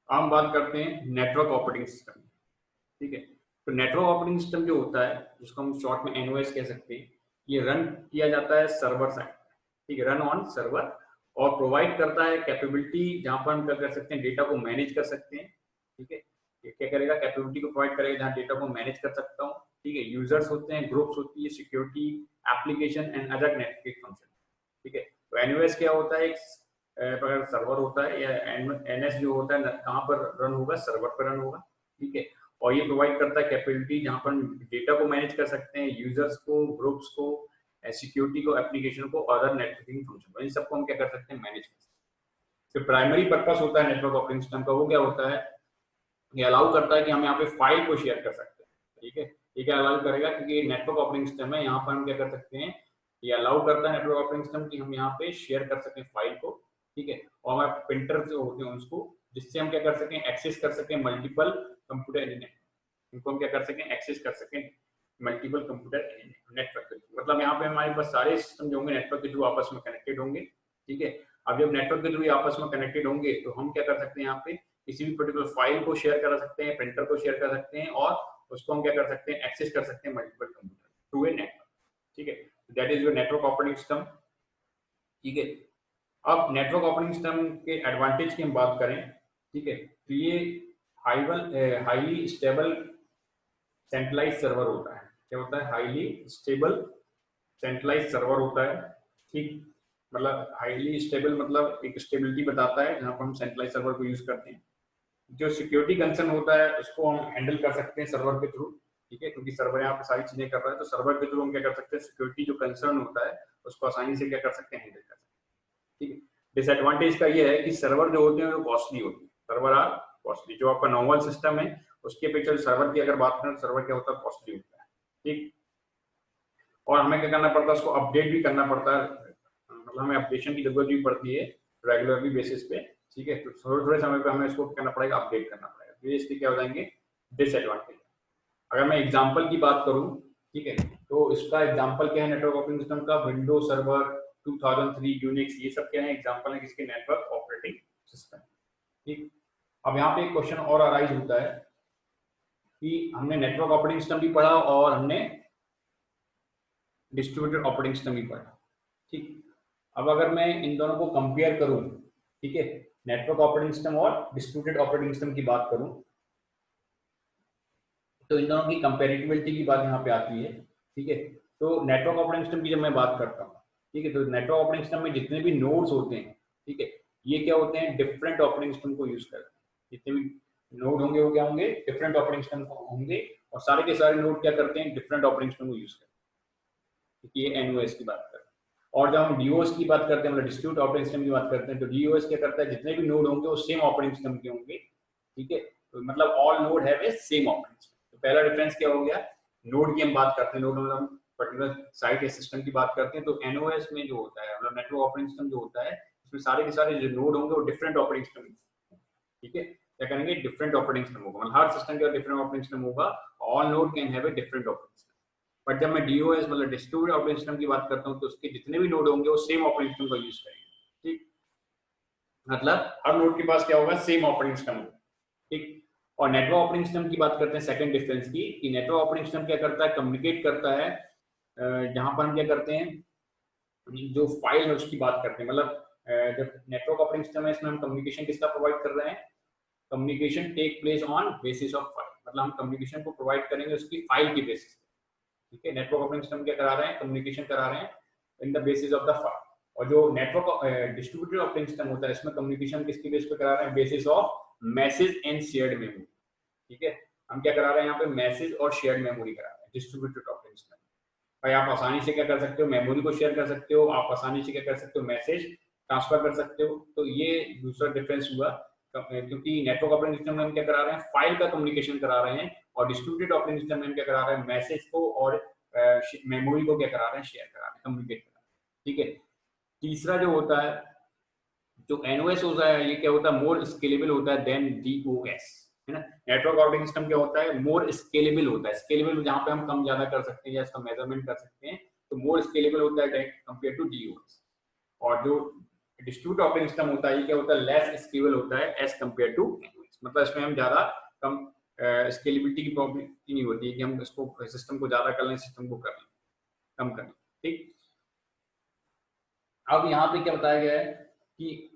हम बात करते हैं नेटवर्क ऑपरेटिंग सिस्टम, ठीक है। तो नेटवर्क ऑपरेटिंग सिस्टम जो होता है, जिसको हम शॉर्ट में एनओएस कह सकते हैं, ये रन किया जाता है सर्वर साइड, ठीक है, रन ऑन सर्वर। और प्रोवाइड करता है कैपेबिलिटी, जहां पर हम क्या कर सकते हैं, डेटा को मैनेज कर सकते हैं, ठीक है। ये क्या करेगा, कैपेबिलिटी को प्रोवाइड करेगा जहां डेटा को मैनेज कर सकता हूँ, ठीक है। यूजर्स होते हैं, ग्रुप्स होती है, security, application and other network function, ठीक है। तो एनओएस क्या होता है, एक सर्वर होता है, या एनएस जो होता है कहाँ पर रन होगा, सर्वर पर रन होगा, ठीक है। और ये प्रोवाइड करता है कैपेबिलिटी जहां पर डेटा को मैनेज कर सकते हैं, यूजर्स को, ग्रुप्स को, सिक्योरिटी को, एप्लीकेशन को, अदर नेटवर्किंग फंक्शन को, इन सबको हम क्या कर सकते हैं, मैनेज कर सकते हैं। तो प्राइमरी पर्पस होता है नेटवर्क ऑपरेटिंग सिस्टम का, वो क्या होता है, ये अलाउ करता है कि हम यहाँ पे फाइल को शेयर कर सकते हैं, ठीक है। ये क्या अलाउ करेगा, क्योंकि नेटवर्क ऑपरेटिंग सिस्टम है, यहाँ पर हम क्या कर सकते हैं, ये अलाउ करता है नेटवर्क ऑपरेटिंग सिस्टम कि हम यहाँ पे शेयर कर सकें फाइल को, ठीक है। और हमारे प्रिंटर जो होते हैं उसको, जिससे हम क्या कर सकें, एक्सेस कर सकें मल्टीपल कंप्यूटर, इनको हम क्या कर सकें, एक्सेस कर सकें मल्टीपल कंप्यूटर नेटवर्क। मतलब यहाँ पे हमारे पास सारे सिस्टम जो होंगे नेटवर्क के थ्रू आपस में कनेक्टेड होंगे, ठीक है। अब जब नेटवर्क के थ्रू आपस में कनेक्टेड होंगे तो हम क्या कर सकते हैं, यहाँ पे किसी भी पर्टिकुलर फाइल को शेयर कर सकते हैं, प्रिंटर को शेयर कर सकते हैं, और उसको हम क्या कर सकते हैं, एक्सेस कर सकते हैं multiple computer through a network, ठीक है। That is your network operating system, ठीक है। अब नेटवर्क ऑपरेटिंग सिस्टम के एडवांटेज की हम बात करें, ठीक है, तो ये हाईली स्टेबल सेंट्रलाइज सर्वर होता है। क्या होता है, हाईली स्टेबल सेंट्रलाइज सर्वर होता है, ठीक। मतलब हाईली स्टेबल मतलब एक स्टेबिलिटी बताता है जहां पर हम सेंट्रलाइज सर्वर को यूज करते हैं। जो सिक्योरिटी कंसर्न होता है उसको हम हैंडल कर सकते हैं सर्वर के थ्रू, ठीक है, क्योंकि सर्वर यहाँ पे सारी चीजें कर रहा है, तो सर्वर के थ्रू हम क्या कर सकते हैं, सिक्योरिटी जो कंसर्न होता है उसको आसानी से क्या कर सकते हैं, हैंडल कर सकते हैं, ठीक है। डिसएडवांटेज का ये है कि सर्वर जो होते हैं वो कॉस्टली होते हैं, सर्वर आर कॉस्टली। जो आपका नॉर्मल सिस्टम है उसके अपेक्षा सर्वर की अगर बात करें तो सर्वर क्या होता है, कॉस्टली होता है, ठीक। और हमें क्या करना पड़ता है, उसको अपडेट भी करना पड़ता है, मतलब हमें अपडेशन की जरूरत भी पड़ती है रेगुलरली बेसिस पे, ठीक है। तो थोड़े थोड़े समय पे हमें इसको करना पड़ेगा, अपडेट करना पड़ेगा। तो इसके क्या हो जाएंगे, डिसएडवांटेज। अगर मैं एग्जांपल की बात करूं, ठीक है, तो इसका एग्जांपल क्या है नेटवर्क ऑपरेटिंग सिस्टम का, विंडोज सर्वर 2003, यूनिक्स, ये सब क्या है, एग्जांपल है किसके, नेटवर्क ऑपरेटिंग सिस्टम, ठीक। अब यहाँ पे एक क्वेश्चन और अराइज होता है कि हमने नेटवर्क ऑपरेटिंग सिस्टम भी पढ़ा और हमने डिस्ट्रीब्यूटेड ऑपरेटिंग सिस्टम भी पढ़ा, ठीक। अब अगर मैं इन दोनों को कंपेयर करूं, ठीक है, नेटवर्क ऑपरेटिंग सिस्टम और डिस्ट्रीब्यूटेड ऑपरेटिंग सिस्टम की बात करूं, तो इन दोनों की कंपेरेटिबिलिटी की बात यहाँ पे आती है, ठीक है। तो नेटवर्क ऑपरेटिंग सिस्टम की जब मैं बात करता हूँ, ठीक है, तो नेटवर्क ऑपरेटिंग सिस्टम में जितने भी नोड्स होते हैं, ठीक है, ये क्या होते हैं, डिफरेंट ऑपरेटिंग सिस्टम को यूज करते हैं। जितने भी नोड होंगे वो क्या होंगे, डिफरेंट ऑपरेटिंग सिस्टम होंगे, और सारे के सारे नोड क्या करते हैं, डिफरेंट ऑपरेटिंग सिस्टम को यूज करते हैं। ये एनओएस की बात करें, और जब हम डीओएस की बात करते हैं, मतलब डिस्ट्रीब्यूट ऑपरेटिंग सिस्टम की बात करते हैं, तो डीओएस क्या करता है, जितने भी नोड होंगे वो सेम ऑपरेटिंग सिस्टम के होंगे, ठीक है। तो मतलब all node have a same operating system. तो पहला डिफरेंस क्या हो गया, नोड की हम बात करते हैं, नोड मतलब हम पर्टिकुलर साइट या सिस्टम की बात करते हैं। तो एनओएस में जो होता है, मतलब नेटवर्क ऑपरेटिंग सिस्टम जो होता है, इसमें सारे के सारे जो नोड होंगे वो डिफरेंट ऑपरेटिंग सिस्टम, ठीक है। क्या करेंगे, डिफरेंट ऑपरेटिंग सिस्टम होगा, मतलब हर सिस्टम का डिफरेंट ऑपरेटिंग सिस्टम होगा, all node can have a different operating system. But जब मैं डीओएस मतलब डिस्ट्रीब्यूटेड ऑपरेटिंग सिस्टम की बात करता हूँ, तो उसके जितने भी नोड होंगे वो सेम ऑपरेटिंग सिस्टम का यूज करेंगे, ठीक। मतलब हर नोड के पास क्या होगा, सेम ऑपरेटिंग सिस्टम होगा, ठीक। और नेटवर्क ऑपरेटिंग सिस्टम की बात करते हैं सेकंड डिफरेंस की, कि नेटवर्क ऑपरेटिंग सिस्टम क्या करता है, कम्युनिकेट करता है, जहां पर हम क्या करते हैं, जो फाइल है उसकी बात करते हैं। मतलब जब नेटवर्क ऑपरेटिंग सिस्टम है, इसमें हम कम्युनिकेशन किसका प्रोवाइड कर रहे हैं, communication take place on basis of file, मतलब हम कम्युनिकेशन को प्रोवाइड करेंगे उसकी फाइल की बेसिस, ठीक है। नेटवर्क ऑपरेटिंग सिस्टम क्या करा रहे हैं, कम्युनिकेशन करा रहे हैं in the basis of the file. और जो नेटवर्क डिस्ट्रीब्यूटेड ऑपरेटिंग सिस्टम होता है, इसमें कम्युनिकेशन किसके बेस पे करा रहे हैं, basis of message and shared memory, ठीक है। हम क्या करा रहे हैं यहाँ पे, मैसेज और शेयर्ड मेमोरी करा रहे हैं डिस्ट्रीब्यूटेड ऑपरेटिंग सिस्टम। भाई आप आसानी से क्या कर सकते हो, मेमोरी को शेयर कर सकते हो, आप आसानी से क्या कर सकते हो, मैसेज ट्रांसफर कर सकते हो। तो ये दूसरा डिफरेंस हुआ, क्योंकि नेटवर्क ऑपरेटिंग सिस्टम में हम क्या करा रहे हैं, फाइल का कम्युनिकेशन करा रहे हैं, और डिस्ट्रीब्यूटेड ऑपरेटिंग सिस्टम में हम क्या करा रहे हैं, मैसेज को और मेमोरी को क्या करा रहे हैं, शेयर करा रहे हैं, कम्युनिकेट करा रहे हैं, ठीक है। तीसरा जो होता है, जो एनओएस होता है, ये क्या होता है, मोर स्केलेबल होता है देन डीओएस, है ना। नेटवर्क ऑपरेटिंग सिस्टम क्या होता है, मोर स्केलेबल होता है, स्केलेबल जहां पे हम कम ज्यादा कर सकते हैं या इसका मेजरमेंट कर सकते हैं, तो मोर स्केलेबल होता है कंपेयर टू डीओएस। और जो डिस्ट्रीब्यूटेड ऑपरेटिंग सिस्टम होता है, ये क्या होता है, लेस स्केलेबल होता है एज कंपेयर टू एनओएस। मतलब इसमें हम ज्यादा कम स्केलेबिलिटी की प्रॉब्लम नहीं होती है, कि हम इसको सिस्टम को ज्यादा कर लें, सिस्टम को कर लें, कम कर लें, ठीक। अब यहाँ पे क्या बताया गया है कि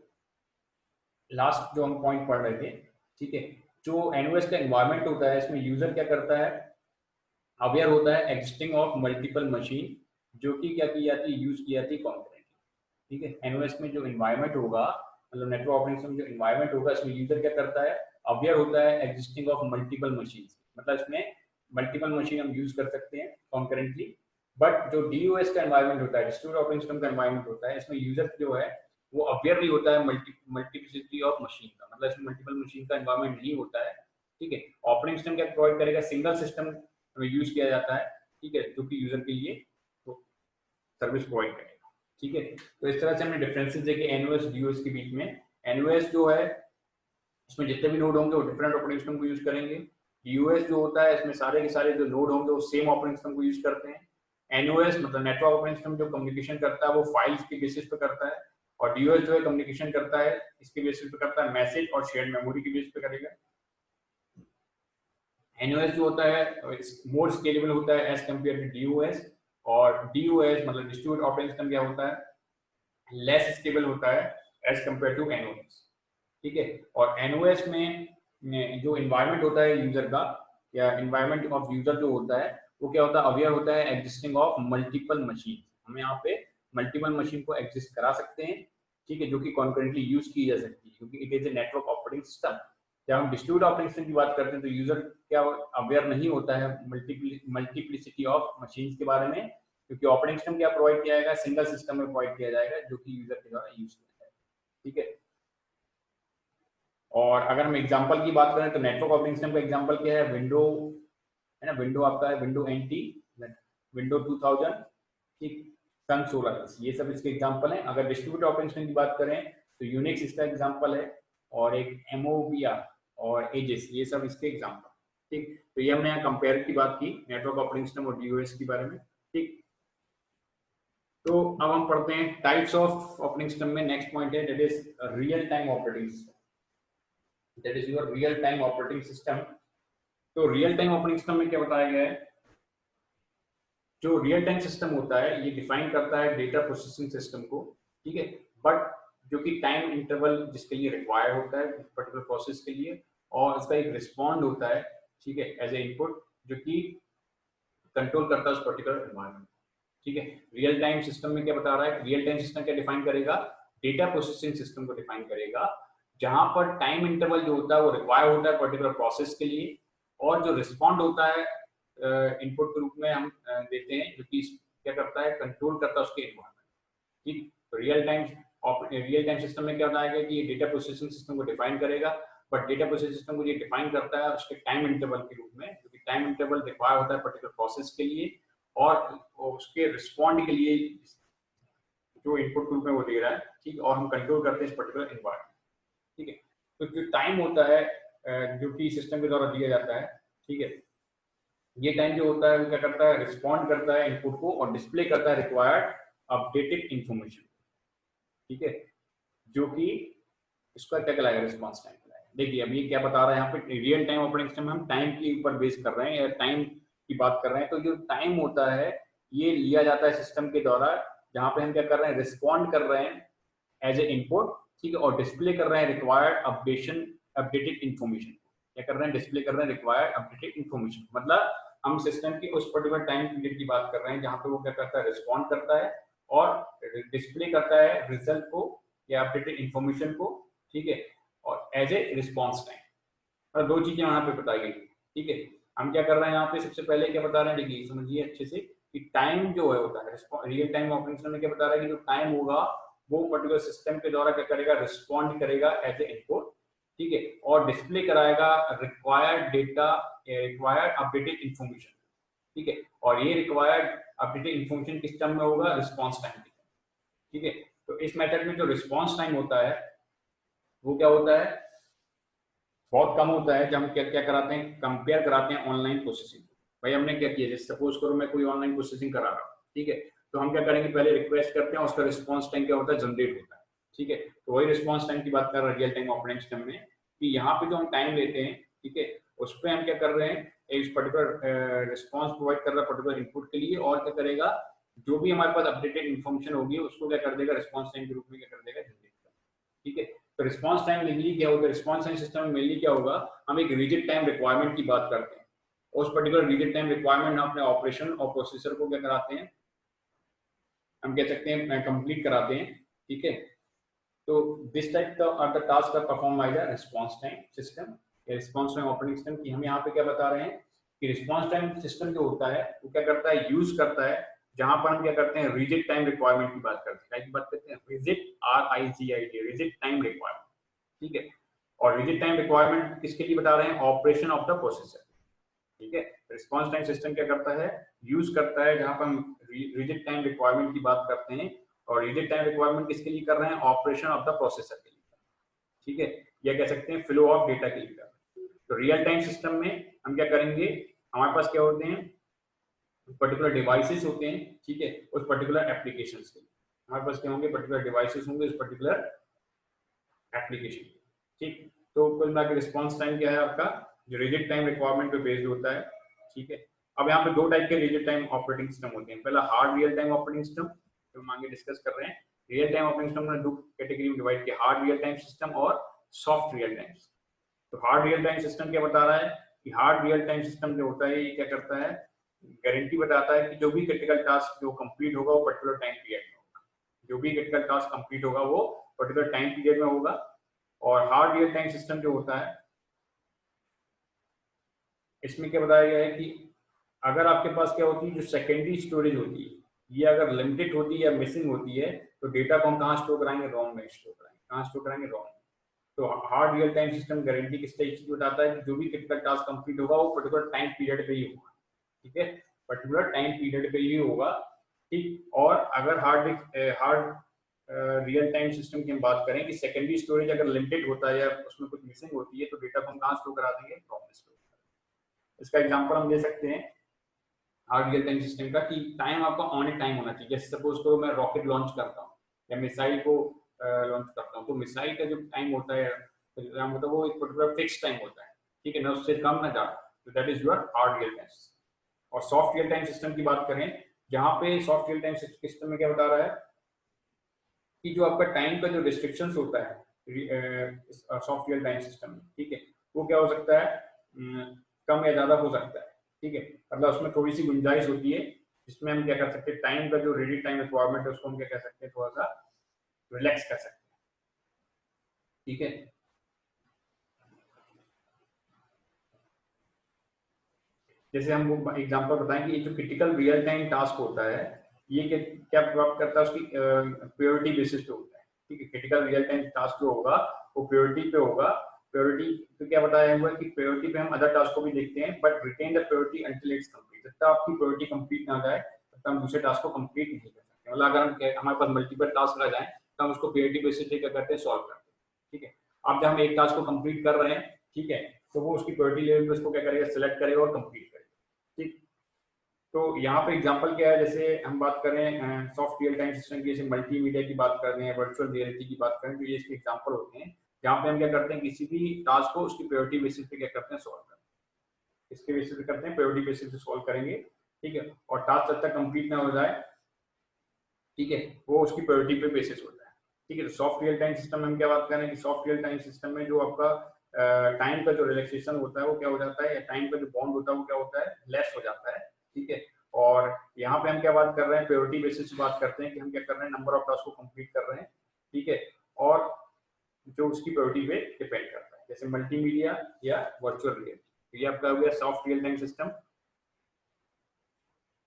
लास्ट जो हम पॉइंट पढ़ रहे थे, ठीक है, जो एनओएस का एनवायरनमेंट होता है, इसमें यूजर क्या करता है, अवेयर होता है एग्जिस्टिंग ऑफ मल्टीपल मशीन, जो कि क्या की जाती है, यूज की जाती है कॉन्करेंटली, ठीक है। एनओएस में जो एनवायरनमेंट होगा, मतलब नेटवर्क ऑपरेटिंग सिस्टम जो एनवायरनमेंट होगा, इसमें यूजर क्या करता है, अवेयर होता है एग्जिस्टिंग ऑफ मल्टीपल मशीन, मतलब इसमें मल्टीपल मशीन हम यूज कर सकते हैं कॉन्करेंटली। बट जो डीओएस का एनवायरनमेंट होता है, डिस्ट्रीब्यूटेड ऑपरेटिंग सिस्टम का एनवायरनमेंट होता है, इसमें यूजर जो है वो अवेयर नहीं होता है मल्टीप्लिसिटी ऑफ मशीन का, मतलब इसमें मल्टीपल मशीन का एनवायरनमेंट नहीं होता है, ठीक है। ऑपरेटिंग सिस्टम क्या प्रोवाइड करेगा, सिंगल सिस्टम यूज किया जाता है, ठीक है, जो कि यूजर के लिए तो सर्विस प्रोवाइड करेगा, ठीक है। तो इस तरह से हमने डिफरेंसेस देखे एनओएस डीओएस के बीच में। एनओएस जो है, इसमें जितने भी नोड होंगे वो डिफरेंट ऑपरेटिंग सिस्टम को यूज करेंगे। डीओएस जो होता है, इसमें सारे के सारे जो नोड होंगे वो सेम ऑपरेटिंग सिस्टम को यूज करते हैं। एनओएस मतलब नेटवर्क ऑपरेटिंग सिस्टम जो कम्युनिकेशन करता है वो फाइल्स के बेसिस पे करता है, और डीओएस जो है कम्युनिकेशन करता है इसके बेसिस पे करता है, मैसेज और शेयर्ड मेमोरी के बेसिस पे करेगा। एनओएस जो होता है मोर स्केलेबल होता है एज कम्पेयर टू डीओएस, और डीओएस मतलब डिस्ट्रीब्यूटेड ऑपरेटिंग सिस्टम क्या होता है, लेस स्टेबल होता है एज कम्पेयर टू एनओएस, ठीक है। और एनओएस में जो इन्वायरमेंट होता है यूजर का, या इन्वायरमेंट ऑफ यूजर जो होता है, वो क्या होता है, अवेयर होता है एग्जिस्टिंग ऑफ मल्टीपल मशीन। हम यहाँ पे मल्टीपल मशीन को एग्जिस्ट करा सकते हैं, ठीक है, जो कि कॉन्करेंटली यूज की जा सकती है, क्योंकि it is a network operating system. जब हम डिस्ट्रीब्यूटेड ऑपरेटिंग सिस्टम की बात करते हैं, तो यूजर क्या अवेयर नहीं होता है मल्टीप्लिसिटी ऑफ मशीन के बारे में, क्योंकि ऑपरेटिंग सिस्टम क्या प्रोवाइड किया जाएगा, सिंगल सिस्टम में प्रोवाइड किया जाएगा, जो कि यूजर के द्वारा यूज किया जाएगा, ठीक है। और अगर हम एग्जांपल की बात करें, तो नेटवर्क ऑपरेटिंग सिस्टम का एग्जांपल क्या है, विंडो है ना, विंडो आपका है, विंडो एनटी, विंडो 2000, ठीक, सन 16, ये सब इसके एग्जांपल हैं। अगर डिस्ट्रीब्यूटेड ऑपरेटिंग सिस्टम की बात करें, तो यूनिक्स इसका एग्जांपल है, और एक एमओवीआर और एजिस, ये सब इसके एग्जांपल, ठीक। तो ये हमने यहाँ कंपेयर की बात की नेटवर्क ऑपरेटिंग सिस्टम और डीओएस के बारे में, ठीक। तो अब हम पढ़ते हैं टाइप्स ऑफ ऑपरेटिंग सिस्टम में। नेक्स्ट पॉइंट है that is real time operating system, that is your real time operating system. तो रियल टाइम ऑपरेटिंग सिस्टम में क्या बताया गया है, जो रियल टाइम सिस्टम होता है ये डिफाइन करता है डेटा प्रोसेसिंग सिस्टम को, ठीक है, बट जो कि टाइम इंटरवल जिसके लिए रिक्वायर होता है पर्टिकुलर प्रोसेस के लिए, और इसका एक रिस्पॉन्ड होता है, ठीक है, एज ए इनपुट, जो कि कंट्रोल करता है उस पर्टिकुलर एनवायरनमेंट, ठीक है। रियल टाइम सिस्टम में क्या बता रहा है, रियल टाइम सिस्टम क्या डिफाइन करेगा, डेटा प्रोसेसिंग सिस्टम को डिफाइन करेगा, जहां पर टाइम इंटरवल जो होता है वो रिक्वायर होता है पर्टिकुलर प्रोसेस के लिए, और जो रिस्पॉन्ड होता है इनपुट के रूप में हम देते हैं, जो कि क्या करता है, कंट्रोल करता है उसके एनवायरनमेंट, ठीक, तो रियल टाइम सिस्टम में क्या होता है कि डेटा प्रोसेसिंग सिस्टम को डिफाइन करेगा, बट डेटा प्रोसेसिंग सिस्टम को ये डिफाइन करता है उसके टाइम इंटरवल के रूप में, क्योंकि टाइम इंटरवल रिक्वायर होता है पर्टिकुलर प्रोसेस के लिए और उसके रिस्पॉन्ड के लिए जो इनपुट रूप में वो दे रहा है, ठीक, और हम कंट्रोल करते हैं इस पर्टिकुलर एनवायरनमेंट, ठीक है। तो जो टाइम होता है जो कि सिस्टम के द्वारा दिया जाता है, ठीक है, ये टाइम जो होता है वो क्या करता है, रिस्पॉन्ड करता है इनपुट को और डिस्प्ले करता है रिक्वायर्ड अपडेटेड इंफॉर्मेशन, ठीक है, जो कि इसका क्या कहलाएगा, रिस्पॉन्स टाइम कहलाएगा। देखिए अब ये क्या बता रहा है यहाँ पे, रियल टाइम ऑपरेटिंग सिस्टम हम टाइम के ऊपर बेस कर रहे हैं या टाइम की बात कर रहे हैं, तो जो टाइम होता है ये लिया जाता है सिस्टम के द्वारा, जहाँ पे हम क्या कर रहे हैं, रिस्पॉन्ड कर रहे हैं एज ए इनपुट, ठीक है, और डिस्प्ले कर रहे हैं रिक्वायर्ड अपडेटेड इन्फॉर्मेशन, क्या कर रहे हैं, डिस्प्ले कर रहे हैं रिक्वायर्ड अपडेटेड इन्फॉर्मेशन, मतलब हम सिस्टम की उस पर्टिकुलर टाइम पीरियड की बात कर रहे हैं जहाँ पे वो क्या करता है, रिस्पॉन्ड करता है और डिस्प्ले करता है रिजल्ट को या अपडेटेड इन्फॉर्मेशन को, ठीक है, और एज ए रिस्पॉन्स टाइम, और दो चीजें यहाँ पे बताई गई, ठीक है। हम क्या कर रहे हैं यहाँ पे, सबसे पहले क्या बता रहे हैं, देखिए समझिए अच्छे से कि टाइम जो है होता है रियल टाइम ऑपरेशन में क्या बता रहा है कि जो टाइम होगा वो पर्टिकुलर सिस्टम के द्वारा क्या करेगा, रिस्पॉन्ड करेगा एज ए इनपुट, ठीक है, और डिस्प्ले कराएगा required data, required updated information, ठीक है, और ये रिक्वायर्ड अपडेटेड इन्फॉर्मेशन किस टर्म में होगा, रिस्पॉन्स टाइम, ठीक है। तो इस मेथड में जो रिस्पॉन्स टाइम होता है वो क्या होता है, बहुत कम होता है, जब हम क्या क्या कराते हैं, कंपेयर कराते हैं ऑनलाइन प्रोसेसिंग। भाई हमने क्या किया, जैसे सपोज करो मैं कोई ऑनलाइन प्रोसेसिंग करा रहा हूँ, ठीक है, तो हम क्या करेंगे, पहले रिक्वेस्ट करते हैं, उसका रिस्पॉन्स टाइम क्या होता है, जनरेट होता है, ठीक है, तो वही रिस्पॉन्स टाइम की बात कर रहे हैं रियल टाइम ऑपरेटिंग सिस्टम में, कि यहाँ पे जो हम टाइम लेते हैं, ठीक है, उस पर हम क्या कर रहे हैं, एक पर्टिकुलर रिस्पॉन्स प्रोवाइड कर रहा है पर्टिकुलर इनपुट के लिए, और क्या करेगा, जो भी हमारे पास अपडेटेड इन्फॉर्मेशन होगी उसको क्या कर देगा, रिस्पॉन्स टाइम के रूप में क्या कर देगा, जनरेट कर, ठीक है। तो रिस्पांस टाइम मेनली क्या होगा, रिस्पांस टाइम सिस्टम में मेनली क्या होगा, हम एक रिजिड टाइम रिक्वायरमेंट की बात करते हैं, उस पर्टिकुलर रिजिड टाइम रिक्वायरमेंट हम अपने ऑपरेशन और प्रोसेसर को क्या कराते हैं, हम कह सकते हैं कंप्लीट कराते हैं, ठीक है। तो this type are the task are perform by the response time system, response time operating system की हम यहाँ पे क्या बता रहे हैं कि रिस्पांस टाइम सिस्टम जो होता है वो क्या करता है, यूज करता है, जहां पर हम क्या करते हैं, रिजिड टाइम रिक्वायरमेंट की बात करते हैं, बात करते हैं rigid, RIGID, rigid time requirement, ठीक है, और रिजिड टाइम रिक्वायरमेंट किसके लिए बता रहे हैं, ऑपरेशन ऑफ द प्रोसेसर, ठीक है। रिस्पांस टाइम सिस्टम क्या करता है, यूज करता है, जहां पर हम रिजिड टाइम रिक्वायरमेंट की बात करते हैं, और रिजिड टाइम रिक्वायरमेंट किसके लिए कर रहे हैं, ऑपरेशन ऑफ द प्रोसेसर के लिए, ठीक है, या कह सकते हैं फ्लो ऑफ डेटा के लिए कर रहे हैं। तो रियल टाइम सिस्टम में हम क्या करेंगे, हमारे पास क्या होते हैं, पर्टिकुलर डिवाइसेस होते हैं, ठीक है, उस पर्टिकुलर एप्लीकेशन के लिए हमारे पास क्या होंगे, पर्टिकुलर डिवाइसेस होंगे उस पर्टिकुलर एप्लीकेशन, ठीक। तो कुल मिला के रिस्पॉन्स टाइम क्या है आपका, जो रिजिड टाइम रिक्वायरमेंट पे बेस्ड होता है, ठीक है। अब यहाँ पे दो टाइप के रिजिड टाइम ऑपरेटिंग सिस्टम होते हैं, पहला hard real time operating system, जो हम आगे डिस्कस कर रहे हैं। रियल टाइम ऑपरेटिंग सिस्टम ने दो कैटेगरी में डिवाइड किया, हार्ड रियल टाइम सिस्टम और सॉफ्ट रियल टाइम। तो हार्ड रियल टाइम सिस्टम क्या बता रहा है कि हार्ड रियल टाइम सिस्टम जो होता है ये क्या करता है, गारंटी बताता है कि जो भी क्रिटिकल टास्क जो कंप्लीट होगा वो पर्टिकुलर टाइम पीरियड में होगा, जो भी क्रिटिकल टास्क कंप्लीट होगा वो पर्टिकुलर टाइम पीरियड में होगा। और हार्ड रियल टाइम सिस्टम जो होता है इसमें क्या बताया गया है कि अगर आपके पास क्या होती है, जो सेकेंडरी स्टोरेज होती है ये अगर लिमिटेड होती है या मिसिंग होती है, तो डेटा को हम कहाँ स्टोर कराएंगे, रोम में स्टोर कराएंगे, कहाँ स्टोर कराएंगे, रोम। तो hard real time system guarantee किस तरीके से बताता है कि जो भी क्रिटिकल टास्क कंप्लीट होगा वो पर्टिकुलर टाइम पीरियड पे ही होगा, ठीक है, पर्टिकुलर टाइम पीरियड पे ही होगा, ठीक। और अगर हार्ड रियल टाइम सिस्टम की हम बात करें कि सेकेंडरी स्टोरेज अगर लिमिटेड होता है या उसमें कुछ मिसिंग होती है, तो डेटा को हम कहाँ स्टोर करा देंगे, रोम में स्टोर। इसका एग्जांपल हम दे सकते हैं हार्ड रियल टाइम सिस्टम का कि टाइम आपका ऑन ए टाइम होना चाहिए। जैसे सपोज करो मैं रॉकेट लॉन्च करता हूँ या मिसाइल को लॉन्च करता हूँ, तो मिसाइल का जो टाइम होता है मतलब वो एक पर्टिकुलर फिक्स टाइम होता है, ठीक है, ना उससे कम ना ज्यादा, तो that is your hard real time system. और सॉफ्ट रियल टाइम सिस्टम की बात करें, जहाँ पे सॉफ्ट रियल टाइम सिस्टम में क्या बता रहा है कि जो आपका टाइम का जो रिस्ट्रिक्शन होता है सॉफ्ट रियल टाइम सिस्टम में, ठीक है, वो क्या हो सकता है, कम या ज्यादा हो सकता है, ठीक है, मतलब उसमें थोड़ी सी गुंजाइश होती है, जिसमें हम क्या कर सकते हैं, टाइम का जो रेडी टाइम रिक्वायरमेंट है उसको हम क्या कर सकते हैं, थोड़ा सा रिलैक्स कर सकते हैं, ठीक है। जैसे हम वो एग्जांपल बताएं कि जो क्रिटिकल रियल टाइम टास्क होता है, क्या प्राप्त करता है, उसकी प्योरिटी बेसिस पे होता है, ठीक है। क्रिटिकल रियल टाइम टास्क जो होगा वो प्योरिटी पे होगा। प्योरिटी तो क्या बताया हुआ है कि प्योरिटी पे हम अदर टास्क को भी देखते हैं, but retain the purity until it's complete. जब तक आपकी प्योरिटी कंप्लीट ना जाए तब तक हम दूसरे टास्क को कंप्लीट नहीं कर सकते। मतलब अगर हमारे पास मल्टीपल टास्क आ जाए तो हम उसको प्योरिटी बेसिस पे क्या करते हैं, सॉल्व करते हैं, ठीक है। अब जब हम एक टास्क को कंप्लीट कर रहे हैं, ठीक है, तो वो उसकी प्योरिटी लेवल पे उसको क्या करेगा, सिलेक्ट करेगा और कंप्लीट करेगा, ठीक। तो यहाँ पे एग्जांपल क्या है, जैसे हम बात करें सॉफ्ट रियल टाइम सिस्टम की, जैसे मल्टीमीडिया की बात कर रहे हैं, वर्चुअल रियलिटी की बात करें, तो ये इसके एग्जांपल होते हैं जहाँ पे हम क्या करते हैं, किसी भी टास्क को उसकी प्रायोरिटी बेसिस पे क्या करते हैं, सॉल्व करते हैं। इसके बेसिस पे करते हैं, प्रायोरिटी बेसिस पे सॉल्व करेंगे, ठीक है। और टास्क जब तक कंप्लीट ना हो जाए, ठीक है, वो उसकी प्रायोरिटी पे बेसिस होता है, ठीक है। तो सॉफ्ट रियल टाइम सिस्टम में हम क्या बात करें कि सॉफ्ट रियल टाइम सिस्टम में जो आपका टाइम का जो रिलैक्सेशन होता है वो क्या हो जाता है, या टाइम का जो बॉन्ड होता है वो क्या होता है, लेस हो जाता है, ठीक है। और यहाँ पे हम क्या बात कर रहे हैं, प्रायोरिटी बेसिस पे बात करते हैं कि हम क्या कर रहे हैं, नंबर ऑफ टास्क को कंप्लीट कर रहे हैं, ठीक है। और जो उसकी प्रायोरिटी पे डिपेंड करता है, जैसे मल्टीमीडिया या वर्चुअल रियलिटी। ये आपका हो गया सॉफ्ट रियल टाइम सिस्टम।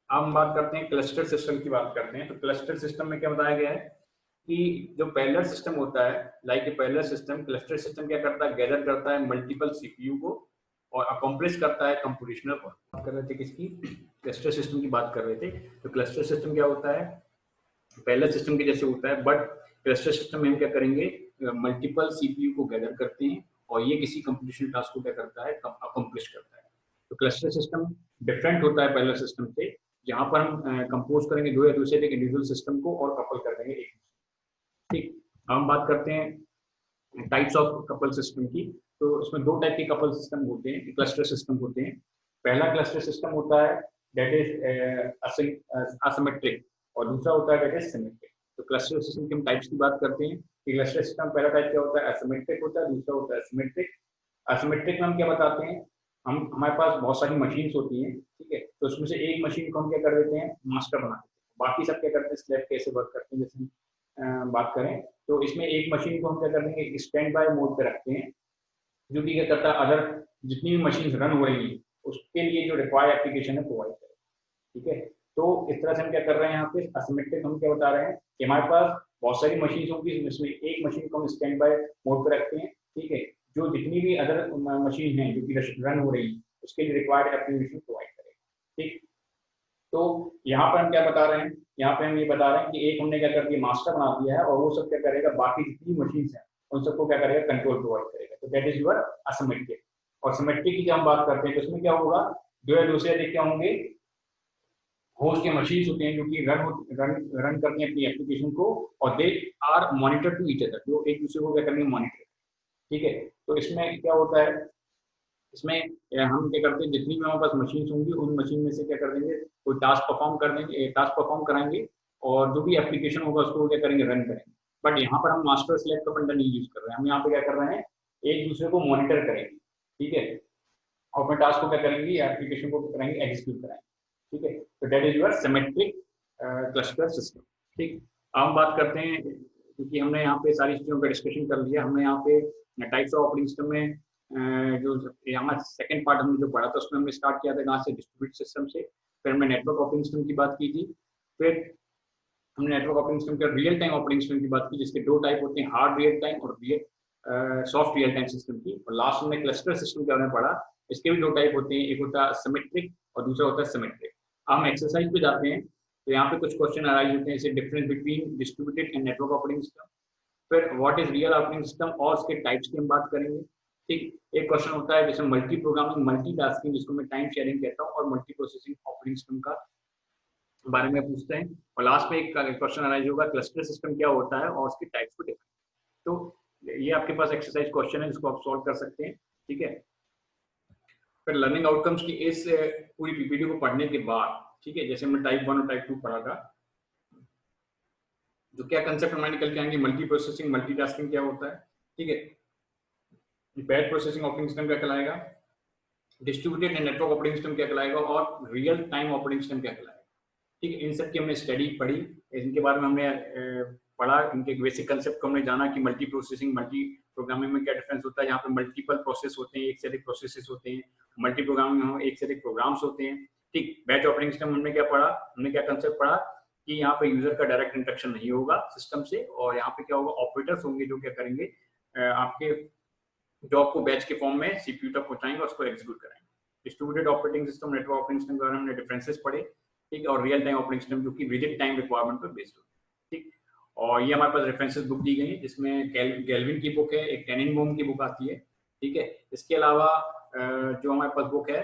अब हम बात करते हैं क्लस्टर सिस्टम की बात करते हैं। तो क्लस्टर सिस्टम में क्या बताया गया है कि जो पैरेलल सिस्टम होता है, like a parallel system, cluster system क्या करता है, गैदर करता है मल्टीपल सीपीयू को और अकम्प्लिश करता है कंप्यूटेशनल वर्क। बात कर रहे थे किसकी, क्लस्टर सिस्टम की बात कर रहे थे। तो क्लस्टर सिस्टम क्या होता है, पैरेलल सिस्टम के जैसे होता है, बट क्लस्टर सिस्टम में हम क्या करेंगे, मल्टीपल सीपीयू को गैदर करते हैं और ये किसी कंप्यूटेशनल टास्क को क्या करता है, अकम्प्लिश करता है। तो क्लस्टर सिस्टम डिफरेंट होता है पैरेलल सिस्टम से, जहां पर हम कंपोज करेंगे दो या दूसरे एक इंडिविजुअल सिस्टम को और कपल कर देंगे एक, ठीक। हम बात करते हैं टाइप्स ऑफ कपल सिस्टम की। तो इसमें दो टाइप के कपल सिस्टम होते हैं, क्लस्टर सिस्टम होते हैं। पहला क्लस्टर सिस्टम होता है दैट इज असिमेट्रिक और दूसरा होता है दैट इज सिमेट्रिक। तो क्लस्टर सिस्टम के हम टाइप्स की बात करते हैं कि क्लस्टर सिस्टम पहला टाइप क्या होता है, असिमेट्रिक होता है, दूसरा होता है सिमेट्रिक। असिमेट्रिक में हम क्या बताते हैं, हम हमारे पास बहुत सारी मशीन्स होती हैं, ठीक है। तो उसमें से एक मशीन को हम क्या कर देते हैं, मास्टर बना देते हैं, बाकी सब क्या करते हैं, स्लेव कैसे वर्क करते हैं। जैसे बात करें तो इसमें एक मशीन को हम क्या कर देंगे, स्टैंड बाय मोड पे रखते हैं, जो कि क्या करता है, अदर जितनी भी मशीन रन हो रही है उसके लिए जो रिक्वायर्ड एप्लीकेशन है प्रोवाइड करें, ठीक है। तो इस तरह से हम क्या कर रहे हैं, यहाँ पे असिमेट्रिक हम क्या बता रहे हैं कि हमारे पास बहुत सारी मशीन होगी, इसमें एक मशीन को हम स्टैंड बाय मोड पे रखते हैं, ठीक है। जो जितनी भी अदर मशीन है जो कि रन हो रही है उसके लिए रिक्वायर्ड एप्लीकेशन प्रोवाइड करें, ठीक। तो यहाँ पर हम क्या बता रहे हैं, यहाँ पे हम ये बता रहे हैं कि एक हमने क्या कर दिया, मास्टर बना दिया है और वो सब क्या करेगा, बाकी जितनी मशीन है उन सबको क्या करेगा, कंट्रोल प्रोवाइड करेगा। तो दैट इज यूर असिमेट्रिक। और सिमेट्रिक की जब हम बात करते हैं तो उसमें क्या होगा, दो या दूसरे क्या होंगे, होस्ट के मशीन होते हैं जो कि रन करते हैं अपनी एप्लीकेशन को, और they are monitor to each other, जो एक दूसरे को क्या करेंगे, मॉनिटर, ठीक है। तो इसमें क्या होता है, इसमें हम क्या करते हैं, जितनी भी हमारे पास मशीन होंगी उन मशीन में से क्या कर देंगे, कोई टास्क परफॉर्म कर देंगे, टास्क परफॉर्म कराएंगे और जो भी एप्लीकेशन होगा उसको क्या करेंगे, रन करेंगे। बट यहाँ पर हम मास्टर स्लेव का फंडा नहीं यूज कर रहे हैं, हम यहाँ पे क्या कर रहे हैं, एक दूसरे को मॉनिटर करेंगे, ठीक है। और अपने टास्क को क्या करेंगे, एप्लीकेशन को करेंगे, एग्जीक्यूट कराएंगे, ठीक है। तो that is your symmetric cluster system, ठीक। अब हम बात करते हैं, क्योंकि हमने यहाँ पे सारी चीजों का डिस्कशन कर लिया, हमने यहाँ पे टाइप्स ऑफ ऑपरेटिंग सिस्टम में जो यहाँ सेकंड पार्ट हमने जो पढ़ा था उसमें हमने स्टार्ट किया था कहाँ से, डिस्ट्रीब्यूटेड सिस्टम से। फिर हमने नेटवर्क ऑपरेटिंग सिस्टम की बात की थी, फिर हमने नेटवर्क ऑपरेटिंग सिस्टम के रियल टाइम ऑपरेटिंग सिस्टम की बात की, जिसके दो टाइप होते हैं, हार्ड रियल टाइम और सॉफ्ट रियल टाइम सिस्टम की। और लास्ट में क्लस्टर सिस्टम के बारे में पढ़ा, इसके भी दो टाइप होते हैं, एक होता है सिमेट्रिक और दूसरा होता है सिमेट्रिक। हम एक्सरसाइज पे जाते हैं तो यहाँ पे कुछ क्वेश्चन अराइज होते हैं, जैसे difference between distributed and network operating system, फिर what is real operating system और उसके टाइप्स की हम बात करेंगे, ठीक। एक क्वेश्चन होता है जैसे मल्टी प्रोग्रामिंग मल्टीटास्किंग, जिसको मैं टाइम शेयरिंग कहता हूँ, और मल्टी प्रोसेसिंग ऑपरेटिंग सिस्टम का बारे में पूछते हैं। और लास्ट में एक क्वेश्चन अराइज होगा, क्लस्टर सिस्टम क्या होता है और उसके टाइप्स को देखा। तो ये आपके पास एक्सरसाइज क्वेश्चन है जिसको आप सॉल्व कर सकते हैं, ठीक है। फिर लर्निंग आउटकम्स की इस पूरी पीपीटी को पढ़ने के बाद, ठीक है, जैसे हमने टाइप 1 और टाइप 2 पढ़ा था, जो क्या कंसेप्ट हमारे निकल के आएंगे, मल्टी प्रोसेसिंग मल्टीटास्किंग क्या होता है, ठीक है, बैच प्रोसेसिंग ऑपरेटिंग सिस्टम क्या कहलाएगा, distributed and network operating system क्या कहलाएगा, और रियल टाइम ऑपरेटिंग सिस्टम क्या कहलाएगा, ठीक है। इन सब की हमने स्टडी पढ़ी, इनके बारे में हमने पढ़ा, इनके बेसिक कंसेप्ट को हमने जाना कि मल्टी प्रोसेसिंग मल्टी प्रोग्रामिंग में क्या डिफरेंस होता है। यहाँ पे मल्टीपल प्रोसेस होते हैं, एक से अधिक प्रोसेसेस होते हैं, मल्टी प्रोग्रामिंग में एक से अधिक प्रोग्राम्स होते हैं, ठीक। बैच ऑपरेटिंग सिस्टम हमने क्या पढ़ा, हमने क्या कंसेप्ट पढ़ा कि यहाँ पे यूजर का डायरेक्ट इंटरेक्शन नहीं होगा सिस्टम से, और यहाँ पे क्या होगा, ऑपरेटर्स होंगे जो क्या करेंगे, आपके जॉब को बैच के फॉर्म में सीपीयू तक पहुंचाएंगे और उसको एग्जीक्यूट कराएंगे। Distributed operating system, network operating system के बारे में हमने डिफरेंसेस पढ़े, ठीक है, और रियल टाइम ऑपरेटिंग सिस्टम जो कि विजिट टाइम रिक्वायरमेंट पर बेस्ड होती है, ठीक। और ये हमारे पास रेफरेंसेस बुक दी गई है, जिसमें गैल्विन की बुक है, एक टेनिनबॉम की बुक आती है, ठीक है। इसके अलावा जो हमारे पास बुक है,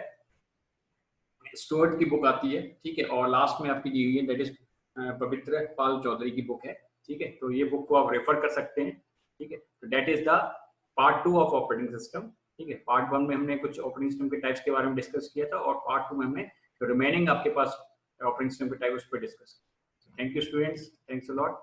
स्टुअर्ट की बुक आती है, ठीक है, और लास्ट में आपकी दी हुई है, दैट इज पवित्र पाल चौधरी की बुक है, ठीक है। तो ये बुक को आप रेफर कर सकते हैं, ठीक है। तो that is the part 2 of operating system, ठीक है। पार्ट 1 में हमने कुछ ऑपरेटिंग सिस्टम के टाइप्स के बारे में डिस्कस किया था, और पार्ट 2 में हमने जो रिमेनिंग आपके पास ऑपरेटिंग सिस्टम के टाइप उस पर डिस्कस किया। Thank you students, thanks a lot.